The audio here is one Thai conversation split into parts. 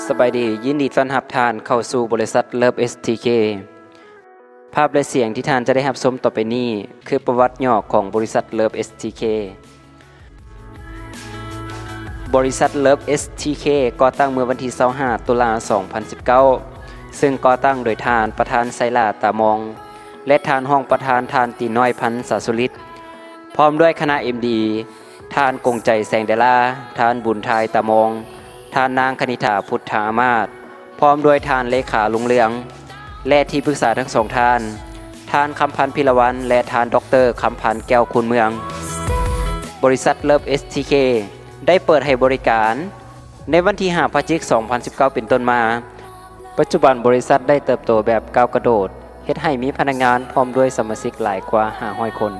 สบายดียินดีต้อนรับท่านเข้าสู่บริษัท Love STK ภาพและเสียงที่ท่านจะได้รับชมต่อไปนี้คือประวัติย่อของบริษัท Love STK บริษัท Love STK ก่อตั้งเมื่อวันที่25ตุลาคม2019ซึ่งก่อตั้งโดยท่านประธานไซลาตามองและท่านห้องประธานท่านตีน้อยพันธ์สาสุริตพร้อมด้วยคณะ MD ท่านกงใจแสงเดลาท่านบุญทายตามองท่านนางคณิธาพุทธามาศพร้อมด้วยท่านเลขาลุงเลืองและที่ปรึกษาทั้งสองท่านคำพันธ์พิรวันและท่านดรคำพันธ์แก้วคุณเมืองบริษัท Love STK ได้เปิดให้บริการในวันที่5พฤศจิกายน2019เป็นต้นมาปัจจุบันบริษัทได้เติบโตแบบก้าวกระโดดเฮ็ดให้มีพนักงานพร้อมด้วยสมาชิกหลายกว่า500คน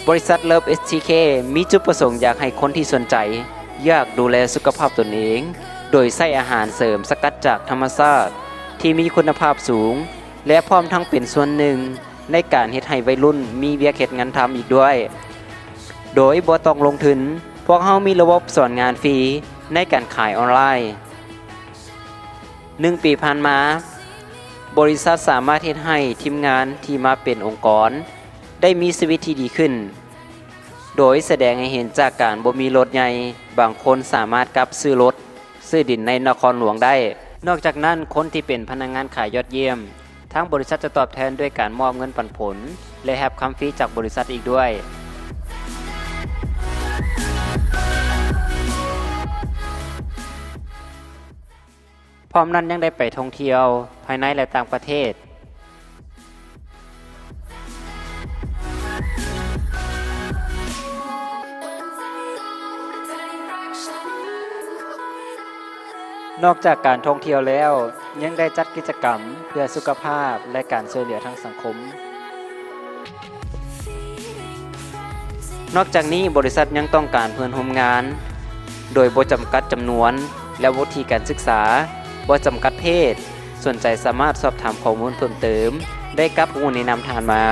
บริษัท Love STK มีจุดประสงค์อยากให้คนที่สนใจอยากดูแลสุขภาพตนเองโดยใช้อาหารเสริมสกัดจากธรรมชาติที่มีคุณภาพสูงและพร้อมทั้งเป็นส่วนหนึ่งในการเฮ็ดให้วัยรุ่นมีเวียกเฮ็ดงานทำอีกด้วยโดยบ่ต้องลงทุนพวกเฮามีระบบสอนงานฟรีในการขายออนไลน์1 ปีผ่านมาบริษัทสามารถเฮ็ดให้ทีมงานที่มาเป็นองค์กรได้มีชีวิตที่ดีขึ้นโดยแสดงให้เห็นจากการบ่มีรถใหญ่บางคนสามารถกลับซื้อรถซื้อดินในนครหลวงได้นอกจากนั้นคนที่เป็นพนักงานขายยอดเยี่ยมทางบริษัทจะตอบแทนด้วยการมอบเงินปันผลและแฮปคำฟรีจากบริษัทอีกด้วยพร้อมนั้นยังได้ไปท่องเที่ยวภายในและต่างประเทศนอกจากการท่องเที่ยวแล้วยังได้จัดกิจกรรมเพื่อสุขภาพและการช่วยเหลือทางสังคมนอกจากนี้บริษัทยังต้องการเพื่อนร่วมงานโดยบ่จำกัดจำนวนและวุฒิการศึกษาบ่จำกัดเพศสนใจสามารถสอบถามข้อมูลเพิ่มเติมได้กับผู้แนะนำทานมา